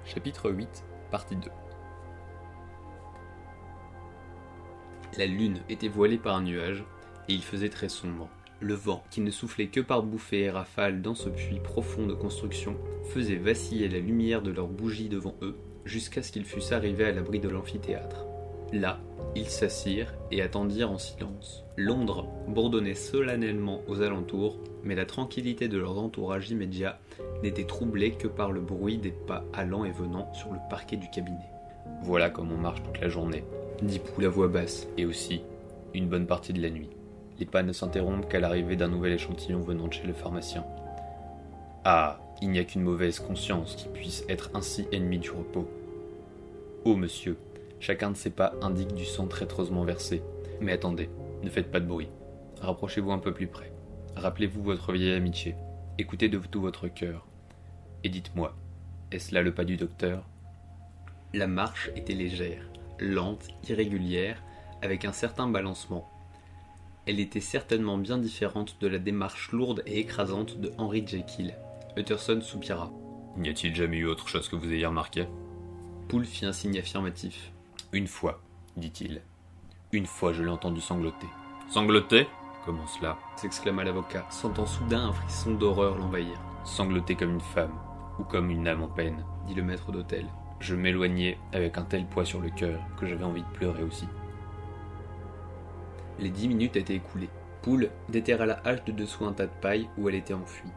Chapitre 8, partie 2. La lune était voilée par un nuage, et il faisait très sombre. Le vent, qui ne soufflait que par bouffées et rafales dans ce puits profond de construction, faisait vaciller la lumière de leurs bougies devant eux, jusqu'à ce qu'ils fussent arrivés à l'abri de l'amphithéâtre. Là, ils s'assirent et attendirent en silence. Londres bourdonnait solennellement aux alentours, mais la tranquillité de leur entourage immédiat n'était troublée que par le bruit des pas allant et venant sur le parquet du cabinet. « Voilà comme on marche toute la journée », dit Poule à voix basse, et aussi une bonne partie de la nuit. Les pas ne s'interrompent qu'à l'arrivée d'un nouvel échantillon venant de chez le pharmacien. Ah, il n'y a qu'une mauvaise conscience qui puisse être ainsi ennemie du repos. Oh monsieur, chacun de ces pas indique du sang traîtreusement versé. Mais attendez, ne faites pas de bruit. Rapprochez-vous un peu plus près. Rappelez-vous votre vieille amitié. Écoutez de tout votre cœur. Et dites-moi, est-ce là le pas du docteur ? La marche était légère, lente, irrégulière, avec un certain balancement. Elle était certainement bien différente de la démarche lourde et écrasante de Henry Jekyll. Utterson soupira. N'y a-t-il jamais eu autre chose que vous ayez remarqué ? Poole fit un signe affirmatif. Une fois, dit-il. Une fois je l'ai entendu sangloter. Sangloter ? Comment cela ? S'exclama l'avocat, sentant soudain un frisson d'horreur l'envahir. Sangloter comme une femme, ou comme une âme en peine, dit le maître d'hôtel. Je m'éloignais avec un tel poids sur le cœur que j'avais envie de pleurer aussi. Les 10 minutes étaient écoulées. Poole déterra la hache de dessous un tas de paille où elle était enfuie.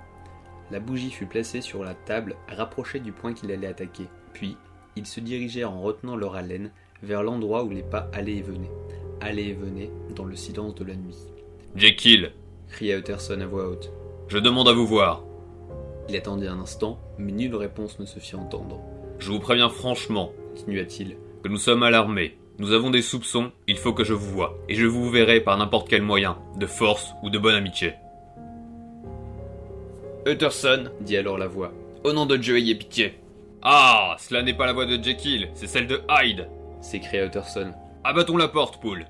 La bougie fut placée sur la table, rapprochée du point qu'il allait attaquer. Puis, ils se dirigèrent en retenant leur haleine vers l'endroit où les pas allaient et venaient dans le silence de la nuit. « Jekyll !» cria Utterson à voix haute. « Je demande à vous voir !» Il attendit un instant, mais nulle réponse ne se fit entendre. « Je vous préviens franchement, continua-t-il, que nous sommes alarmés. Nous avons des soupçons, il faut que je vous voie, et je vous verrai par n'importe quel moyen, de force ou de bonne amitié. » Utterson, dit alors la voix, au nom de Dieu, ayez pitié. Ah, cela n'est pas la voix de Jekyll, c'est celle de Hyde, s'écria Utterson. Abattons la porte, Poole.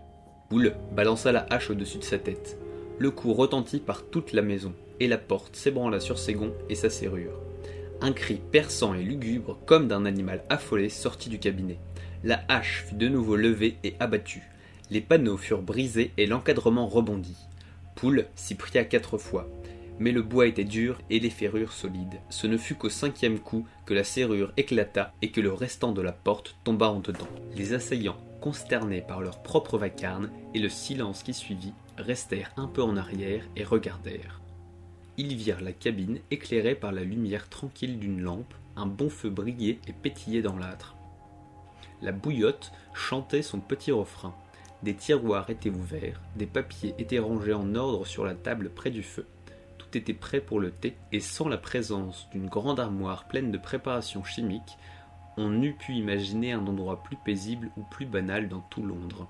Poole balança la hache au-dessus de sa tête. Le coup retentit par toute la maison, et la porte s'ébranla sur ses gonds et sa serrure. Un cri perçant et lugubre, comme d'un animal affolé, sortit du cabinet. La hache fut de nouveau levée et abattue. Les panneaux furent brisés et l'encadrement rebondit. Poole s'y pria 4 fois. Mais le bois était dur et les ferrures solides. Ce ne fut qu'au 5e coup que la serrure éclata et que le restant de la porte tomba en dedans. Les assaillants, consternés par leur propre vacarme et le silence qui suivit, restèrent un peu en arrière et regardèrent. Ils virent la cabine éclairée par la lumière tranquille d'une lampe, un bon feu brillait et pétillait dans l'âtre. La bouillotte chantait son petit refrain. Des tiroirs étaient ouverts, des papiers étaient rangés en ordre sur la table près du feu. Tout était prêt pour le thé, et sans la présence d'une grande armoire pleine de préparations chimiques, on n'eût pu imaginer un endroit plus paisible ou plus banal dans tout Londres.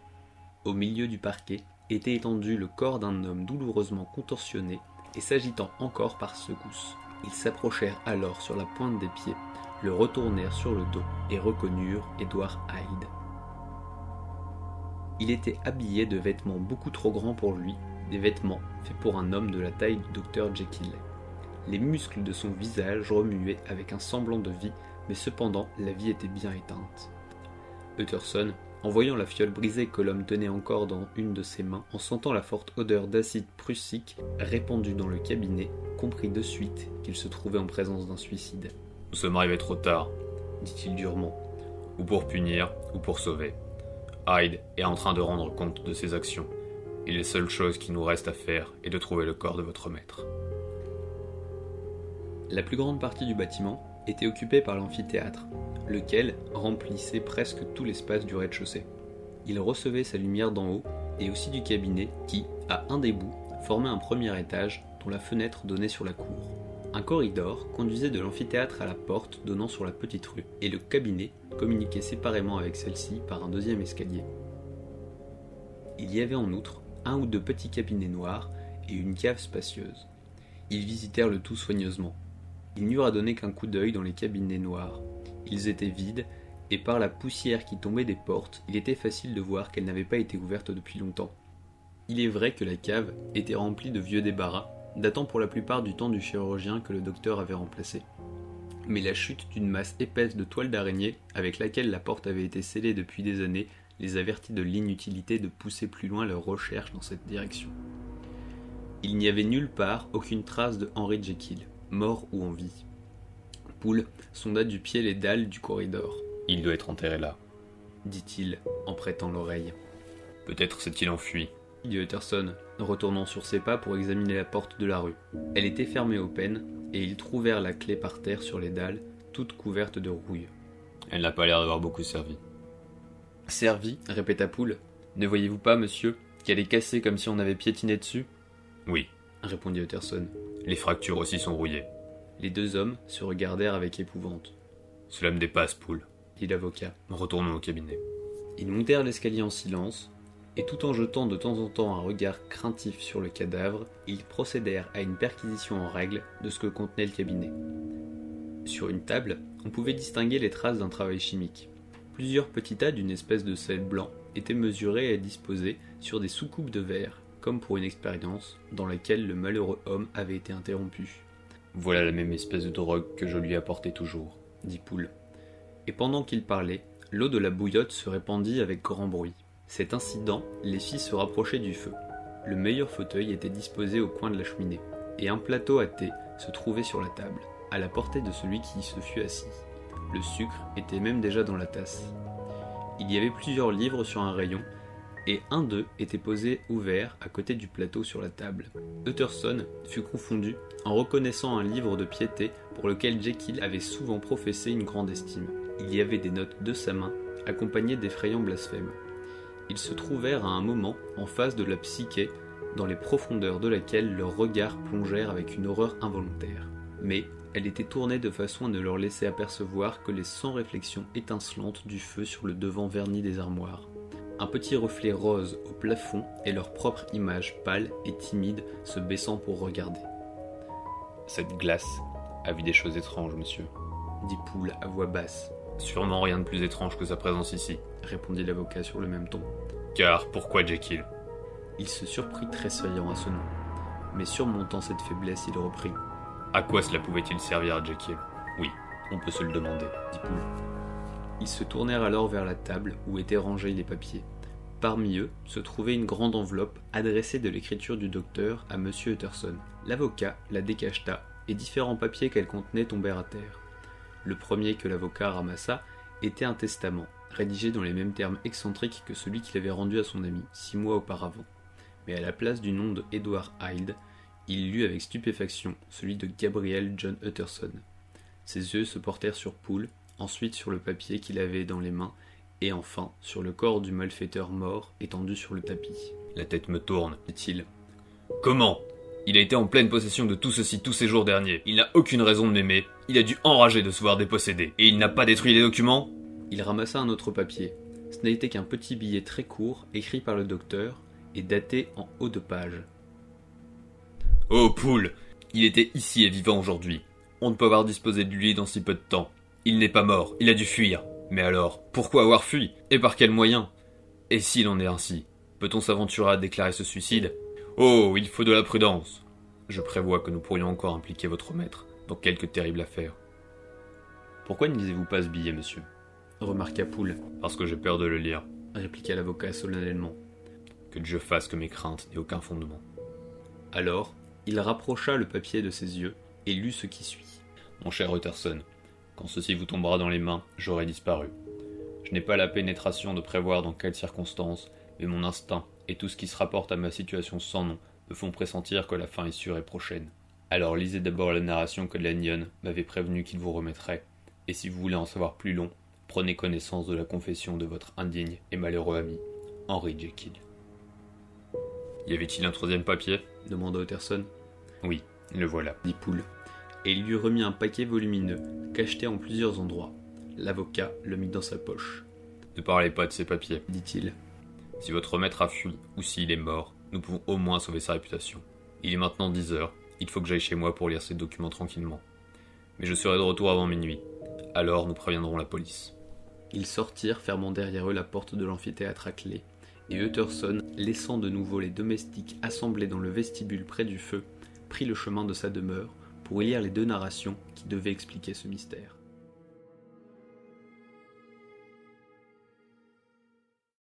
Au milieu du parquet était étendu le corps d'un homme douloureusement contorsionné et s'agitant encore par secousses. Ils s'approchèrent alors sur la pointe des pieds, le retournèrent sur le dos et reconnurent Edward Hyde. Il était habillé de vêtements beaucoup trop grands pour lui, des vêtements faits pour un homme de la taille du docteur Jekyll. Les muscles de son visage remuaient avec un semblant de vie, mais cependant la vie était bien éteinte. Utterson, en voyant la fiole brisée que l'homme tenait encore dans une de ses mains, en sentant la forte odeur d'acide prussique répandue dans le cabinet, comprit de suite qu'il se trouvait en présence d'un suicide. « Nous sommes arrivés trop tard, dit-il durement, ou pour punir, ou pour sauver. Hyde est en train de rendre compte de ses actions. Et la seule chose qui nous reste à faire est de trouver le corps de votre maître. » La plus grande partie du bâtiment était occupée par l'amphithéâtre, lequel remplissait presque tout l'espace du rez-de-chaussée. Il recevait sa lumière d'en haut et aussi du cabinet qui, à un des bouts, formait un premier étage dont la fenêtre donnait sur la cour. Un corridor conduisait de l'amphithéâtre à la porte donnant sur la petite rue, et le cabinet communiquait séparément avec celle-ci par un 2e escalier. Il y avait en outre 1 ou 2 petits cabinets noirs et une cave spacieuse. Ils visitèrent le tout soigneusement. Ils n'eurent à donner qu'un coup d'œil dans les cabinets noirs. Ils étaient vides, et par la poussière qui tombait des portes, il était facile de voir qu'elles n'avaient pas été ouvertes depuis longtemps. Il est vrai que la cave était remplie de vieux débarras, datant pour la plupart du temps du chirurgien que le docteur avait remplacé. mais la chute d'une masse épaisse de toile d'araignée, avec laquelle la porte avait été scellée depuis des années, les avertit de l'inutilité de pousser plus loin leurs recherches dans cette direction. Il n'y avait nulle part aucune trace de Henry Jekyll, mort ou en vie. Poole sonda du pied les dalles du corridor. « Il doit être enterré là, » dit-il en prêtant l'oreille. « Peut-être s'est-il enfui. » dit Utterson, retournant sur ses pas pour examiner la porte de la rue. Elle était fermée au peine, et ils trouvèrent la clé par terre sur les dalles, toute couverte de rouille. « Elle n'a pas l'air d'avoir beaucoup servi. »« Servi ?» répéta Poole. « Ne voyez-vous pas, monsieur, qu'elle est cassée comme si on avait piétiné dessus ?»« Oui, » répondit Utterson. « Les fractures aussi sont rouillées. » Les deux hommes se regardèrent avec épouvante. « Cela me dépasse, Poole, » dit l'avocat. « Retournons au cabinet. » Ils montèrent l'escalier en silence, et tout en jetant de temps en temps un regard craintif sur le cadavre, ils procédèrent à une perquisition en règle de ce que contenait le cabinet. Sur une table, on pouvait distinguer les traces d'un travail chimique. Plusieurs petits tas d'une espèce de sel blanc étaient mesurés et disposés sur des soucoupes de verre, comme pour une expérience dans laquelle le malheureux homme avait été interrompu. « Voilà la même espèce de drogue que je lui apportais toujours, » dit Poole. Et pendant qu'il parlait, l'eau de la bouillotte se répandit avec grand bruit. Cet incident les fit se rapprocher du feu. Le meilleur fauteuil était disposé au coin de la cheminée, et un plateau à thé se trouvait sur la table, à la portée de celui qui y se fût assis. Le sucre était même déjà dans la tasse. Il y avait plusieurs livres sur un rayon, et un d'eux était posé ouvert à côté du plateau sur la table. Utterson fut confondu en reconnaissant un livre de piété pour lequel Jekyll avait souvent professé une grande estime. Il y avait des notes de sa main, accompagnées d'effrayants blasphèmes. Ils se trouvèrent à un moment en face de la psyché, dans les profondeurs de laquelle leurs regards plongèrent avec une horreur involontaire. Mais elle était tournée de façon à ne leur laisser apercevoir que les 100 réflexions étincelantes du feu sur le devant verni des armoires. Un petit reflet rose au plafond et leur propre image pâle et timide se baissant pour regarder. « Cette glace a vu des choses étranges, monsieur, » dit Poole à voix basse. « Sûrement rien de plus étrange que sa présence ici, » répondit l'avocat sur le même ton. « Car pourquoi Jekyll ?» Il se surprit tressaillant à ce nom, mais surmontant cette faiblesse, il reprit. « À quoi cela pouvait-il servir à Jekyll ? Oui, on peut se le demander, » dit Poole. Ils se tournèrent alors vers la table où étaient rangés les papiers. Parmi eux se trouvait une grande enveloppe adressée de l'écriture du docteur à M. Utterson. L'avocat la décacheta et différents papiers qu'elle contenait tombèrent à terre. Le premier que l'avocat ramassa était un testament, rédigé dans les mêmes termes excentriques que celui qu'il avait rendu à son ami 6 mois auparavant. Mais à la place du nom de Edward Hyde, il lut avec stupéfaction celui de Gabriel John Utterson. Ses yeux se portèrent sur Poole, ensuite sur le papier qu'il avait dans les mains, et enfin sur le corps du malfaiteur mort étendu sur le tapis. « La tête me tourne, » dit-il. « Comment ? Il a été en pleine possession de tout ceci tous ces jours derniers. Il n'a aucune raison de m'aimer. Il a dû enrager de se voir dépossédé. Et il n'a pas détruit les documents ?» Il ramassa un autre papier. Ce n'était qu'un petit billet très court, écrit par le docteur, et daté en haut de page. « Oh, Poole, il était ici et vivant aujourd'hui. On ne peut avoir disposé de lui dans si peu de temps. Il n'est pas mort, il a dû fuir. Mais alors, pourquoi avoir fui? Et par quels moyens? Et s'il en est ainsi, peut-on s'aventurer à déclarer ce suicide? Oh, il faut de la prudence. Je prévois que nous pourrions encore impliquer votre maître dans quelque terrible affaire. »« Pourquoi ne lisez-vous pas ce billet, monsieur ?» remarqua Poole. « Parce que j'ai peur de le lire, » répliqua l'avocat solennellement. « Que Dieu fasse que mes craintes n'aient aucun fondement. » Alors, il rapprocha le papier de ses yeux et lut ce qui suit. « Mon cher Utterson, quand ceci vous tombera dans les mains, j'aurai disparu. Je n'ai pas la pénétration de prévoir dans quelles circonstances, mais mon instinct et tout ce qui se rapporte à ma situation sans nom me font pressentir que la fin est sûre et prochaine. Alors lisez d'abord la narration que Lanyon m'avait prévenu qu'il vous remettrait, et si vous voulez en savoir plus long, prenez connaissance de la confession de votre indigne et malheureux ami, Henry Jekyll. » « Y avait-il un troisième papier ?» demanda Utterson. « Oui, le voilà, » dit Poole, et il lui remit un paquet volumineux, cacheté en plusieurs endroits. L'avocat le mit dans sa poche. « Ne parlez pas de ces papiers, » dit-il. « Si votre maître a fui, ou s'il est mort, nous pouvons au moins sauver sa réputation. Il est maintenant 10 heures, il faut que j'aille chez moi pour lire ces documents tranquillement. Mais je serai de retour avant minuit, alors nous préviendrons la police. » Ils sortirent, fermant derrière eux la porte de l'amphithéâtre à clé, et Utterson, laissant de nouveau les domestiques assemblés dans le vestibule près du feu, prit le chemin de sa demeure pour y lire les deux narrations qui devaient expliquer ce mystère.